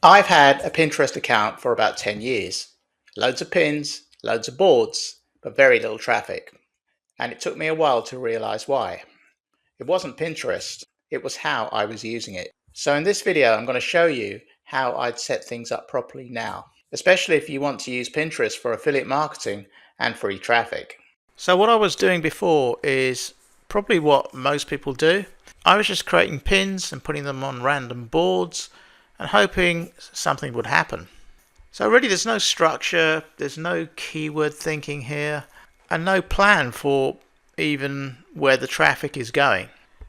I've had a Pinterest account for about 10 years. Loads of pins, loads of boards, but very little traffic. And it took me a while to realize why. It wasn't Pinterest, it was how I was using it. So in this video, I'm going to show you how I'd set things up properly now, especially if you want to use Pinterest for affiliate marketing and free traffic. So what I was doing before is probably what most people do. I was just creating pins and putting them on random boards and hoping something would happen. So really there's no structure, there's no keyword thinking here, and no plan for even where the traffic is going.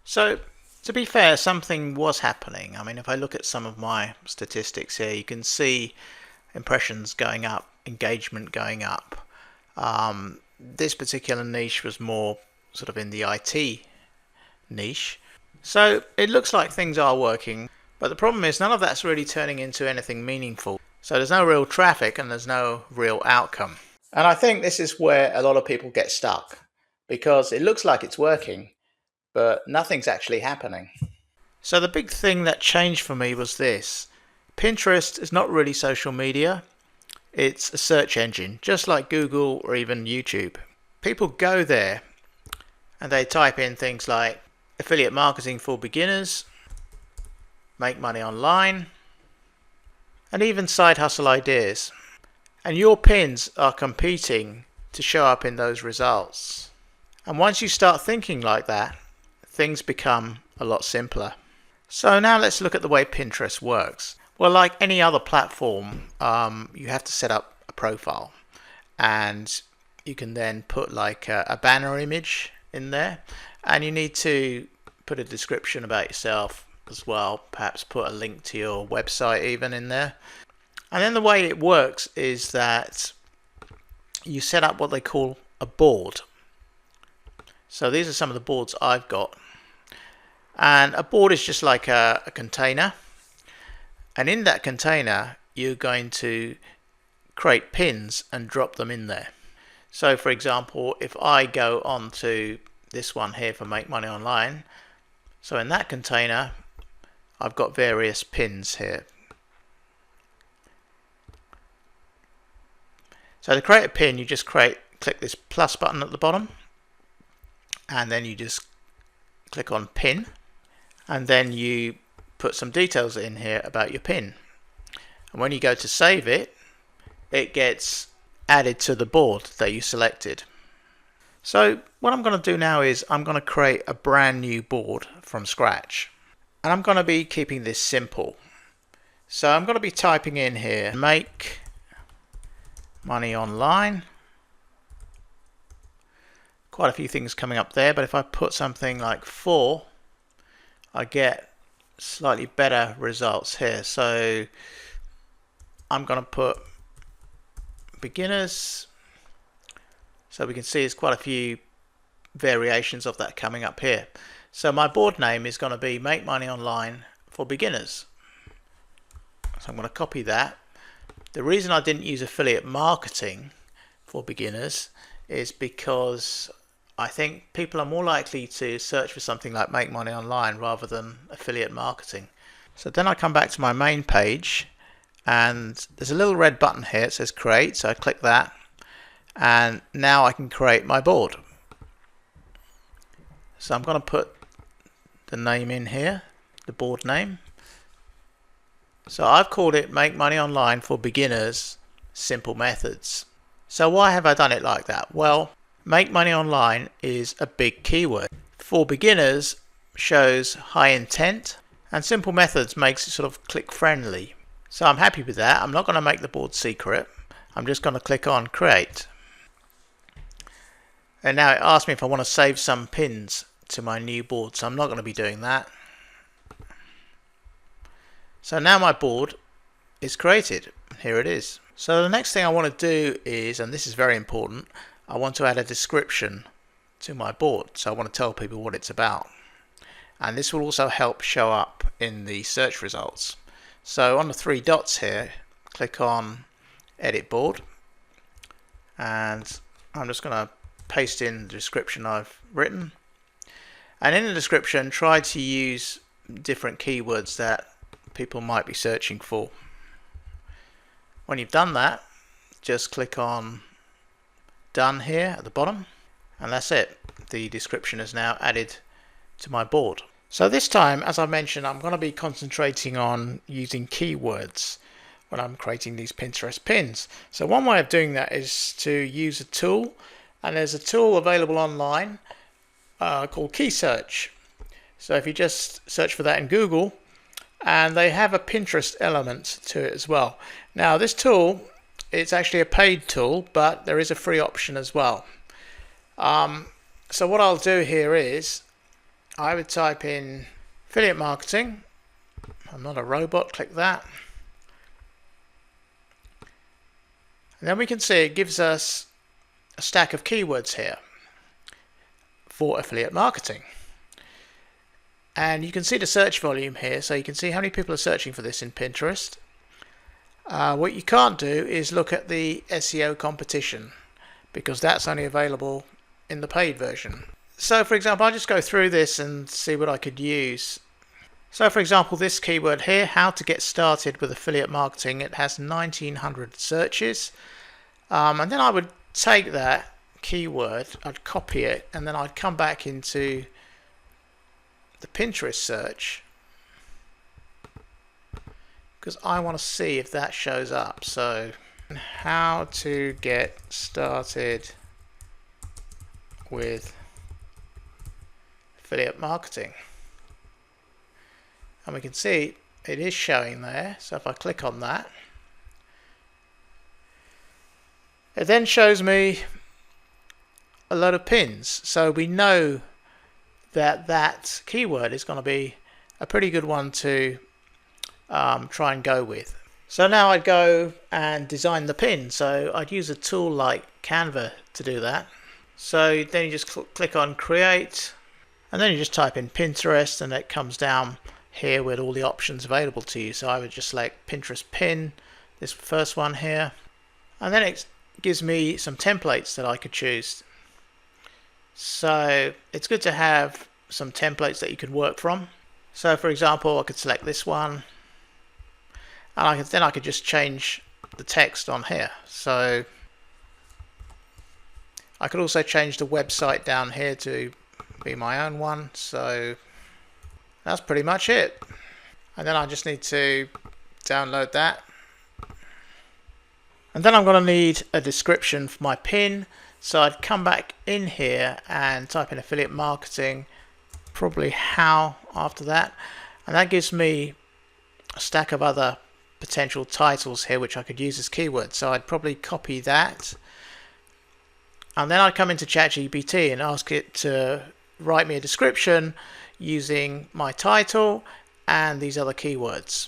So to be fair, something was happening. I mean, if I look at some of my statistics here, you can see impressions going up, engagement going up. This particular niche was more sort of in the IT niche. So it looks like things are working. But the problem is none of that's really turning into anything meaningful. So there's no real traffic and there's no real outcome. And I think this is where a lot of people get stuck, because it looks like it's working, but nothing's actually happening. So the big thing that changed for me was this. Pinterest is not really social media. It's a search engine, just like Google or even YouTube. People go there and they type in things like affiliate marketing for beginners, make money online, and even side hustle ideas. And your pins are competing to show up in those results. And once you start thinking like that, things become a lot simpler. So now let's look at the way Pinterest works. Well, like any other platform, you have to set up a profile, and you can then put like a banner image in there, and you need to put a description about yourself as well, perhaps put a link to your website even in there. And then the way it works is that you set up what they call a board. So these are some of the boards I've got, and a board is just like a container, and in that container you're going to create pins and drop them in there. So for example, if I go on to this one here for Make Money Online, so in that container I've got various pins here. So to create a pin, you just click this plus button at the bottom, and then you just click on pin, and then you put some details in here about your pin. And when you go to save it, it gets added to the board that you selected. So what I'm going to do now is I'm going to create a brand new board from scratch. And I'm going to be keeping this simple. So I'm going to be typing in here, make money online. Quite a few things coming up there, but if I put something like 4, I get slightly better results here. So I'm going to put beginners. So we can see there's quite a few variations of that coming up here. So my board name is going to be Make Money Online for Beginners. So I'm going to copy that. The reason I didn't use affiliate marketing for beginners is because I think people are more likely to search for something like Make Money Online rather than affiliate marketing. So then I come back to my main page, and there's a little red button here. It says create, so I click that, and now I can create my board. So I'm going to put the name in here, the board name. So I've called it Make Money Online for Beginners, Simple Methods. So why have I done it like that? Well, Make Money Online is a big keyword. For Beginners shows high intent, and Simple Methods makes it sort of click friendly. So I'm happy with that. I'm not going to make the board secret. I'm just going to click on create. And now it asks me if I want to save some pins to my new board, so I'm not going to be doing that. So now my board is created. Here it is. So the next thing I want to do is, and this is very important, I want to add a description to my board. So I want to tell people what it's about. And this will also help show up in the search results. So on the 3 dots here, click on edit board, and I'm just going to paste in the description I've written. And in the description, try to use different keywords that people might be searching for. When you've done that, just click on Done here at the bottom, and that's it. The description is now added to my board. So this time, as I mentioned, I'm going to be concentrating on using keywords when I'm creating these Pinterest pins. So one way of doing that is to use a tool, and there's a tool available online called Key Search. So if you just search for that in Google, and they have a Pinterest element to it as well. Now this tool, it's actually a paid tool, but there is a free option as well. So what I'll do here is I would type in affiliate marketing. I'm not a robot, click that. And then we can see it gives us a stack of keywords here for affiliate marketing. And you can see the search volume here, so you can see how many people are searching for this in Pinterest. What you can't do is look at the SEO competition, because that's only available in the paid version. So for example, I'll just go through this and see what I could use. So for example, this keyword here, how to get started with affiliate marketing, it has 1900 searches. And then I would take that keyword, I'd copy it, and then I'd come back into the Pinterest search, because I want to see if that shows up. So how to get started with affiliate marketing, and we can see it is showing there. So if I click on that, it then shows me a load of pins. So we know that that keyword is going to be a pretty good one to try and go with. So now I'd go and design the pin. So I'd use a tool like Canva to do that. So then you just click on create, and then you just type in Pinterest, and it comes down here with all the options available to you. So I would just select Pinterest pin, this first one here, and then it gives me some templates that I could choose. So it's good to have some templates that you could work from. So for example, I could select this one, and then I could just change the text on here. So I could also change the website down here to be my own one. So that's pretty much it. And then I just need to download that. And then I'm going to need a description for my pin. So I'd come back in here and type in affiliate marketing, probably how after that. And that gives me a stack of other potential titles here which I could use as keywords. So I'd probably copy that. And then I'd come into ChatGPT and ask it to write me a description using my title and these other keywords.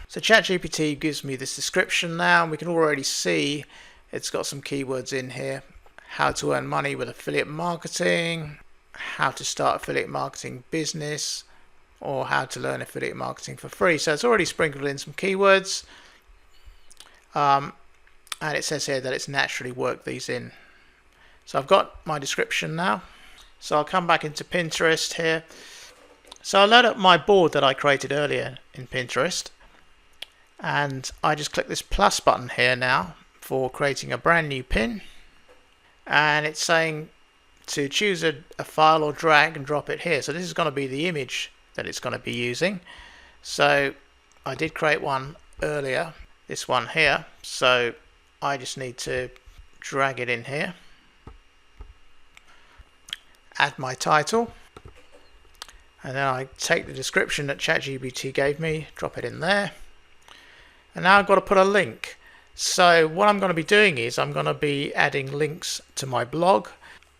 So ChatGPT gives me this description now, and we can already see it's got some keywords in here. How to earn money with affiliate marketing, how to start affiliate marketing business, or how to learn affiliate marketing for free. So it's already sprinkled in some keywords, and it says here that it's naturally worked these in. So I've got my description now. So I'll come back into Pinterest here. So I'll load up my board that I created earlier in Pinterest, and I just click this plus button here now for creating a brand new pin, and it's saying to choose a file or drag and drop it here. So this is going to be the image that it's going to be using. So I did create one earlier, this one here, so I just need to drag it in here, add my title, and then I take the description that ChatGPT gave me, drop it in there, and now I've got to put a link. So what I'm going to be doing is I'm going to be adding links to my blog.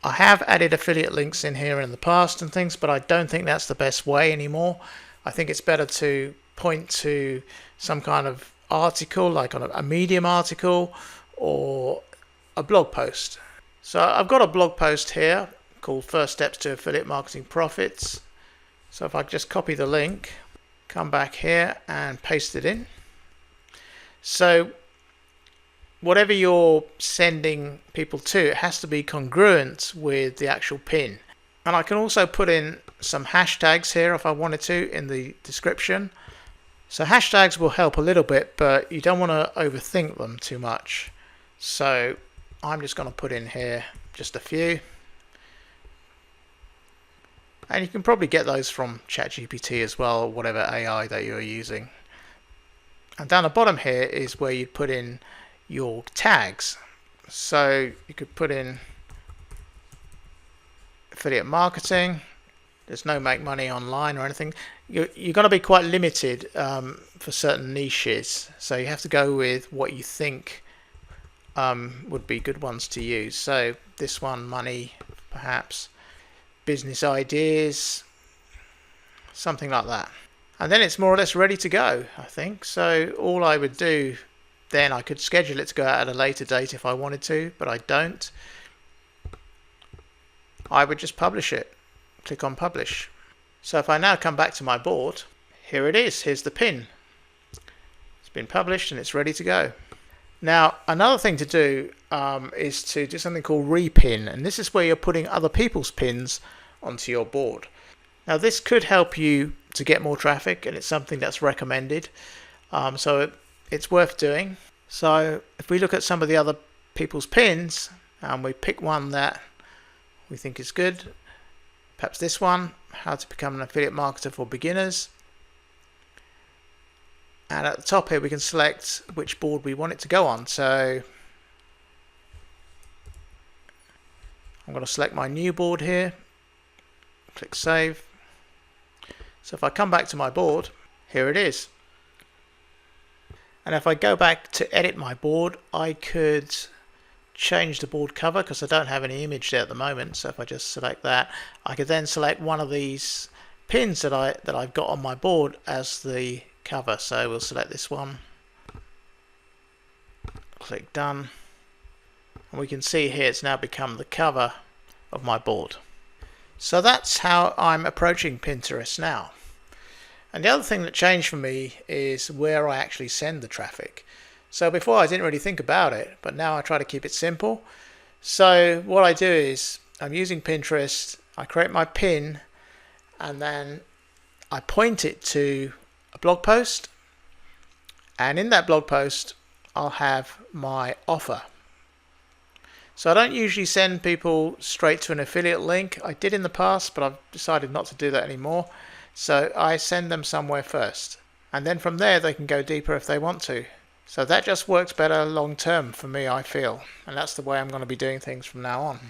I have added affiliate links in here in the past and things, but I don't think that's the best way anymore. I think it's better to point to some kind of article, like on a Medium article or a blog post. So I've got a blog post here called First Steps to Affiliate Marketing Profits. So if I just copy the link, come back here and paste it in. So whatever you're sending people to, it has to be congruent with the actual pin. And I can also put in some hashtags here if I wanted to in the description. So hashtags will help a little bit, but you don't want to overthink them too much. So I'm just going to put in here just a few. And you can probably get those from ChatGPT as well, or whatever AI that you're using. And down the bottom here is where you put in your tags. So you could put in affiliate marketing. There's no make money online or anything. You're going to be quite limited for certain niches. So you have to go with what you think would be good ones to use. So this one, money, perhaps. Business ideas, something like that. And then it's more or less ready to go, I think. So all I would do then, I could schedule it to go out at a later date if I wanted to, but I don't. I would just publish it. Click on publish. So if I now come back to my board, here it is. Here's the pin. It's been published and it's ready to go. Now, another thing to do is to do something called repin, and this is where you're putting other people's pins onto your board. Now, this could help you to get more traffic, and it's something that's recommended. So it's worth doing. So if we look at some of the other people's pins, and we pick one that we think is good, perhaps this one, how to become an affiliate marketer for beginners. And at the top here we can select which board we want it to go on. So I'm going to select my new board here, click save. So if I come back to my board, here it is. And if I go back to edit my board, I could change the board cover because I don't have any image there at the moment. So if I just select that, I could then select one of these pins that I've got on my board as the cover. So we'll select this one, click done, and we can see here it's now become the cover of my board. So that's how I'm approaching Pinterest now. And the other thing that changed for me is where I actually send the traffic. So before I didn't really think about it, but now I try to keep it simple. So what I do is I'm using Pinterest, I create my pin, and then I point it to a blog post, and in that blog post I'll have my offer. So I don't usually send people straight to an affiliate link. I did in the past, but I've decided not to do that anymore. So I send them somewhere first, and then from there they can go deeper if they want to. So that just works better long term for me, I feel, and that's the way I'm going to be doing things from now on.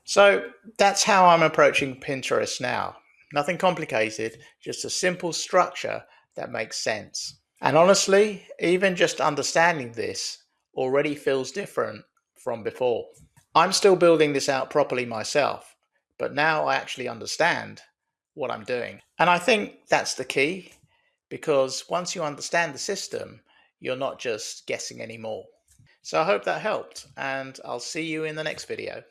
So that's how I'm approaching Pinterest now. Nothing complicated, just a simple structure that makes sense. And honestly, even just understanding this already feels different from before. I'm still building this out properly myself, but now I actually understand what I'm doing. And I think that's the key, because once you understand the system, you're not just guessing anymore. So I hope that helped, and I'll see you in the next video.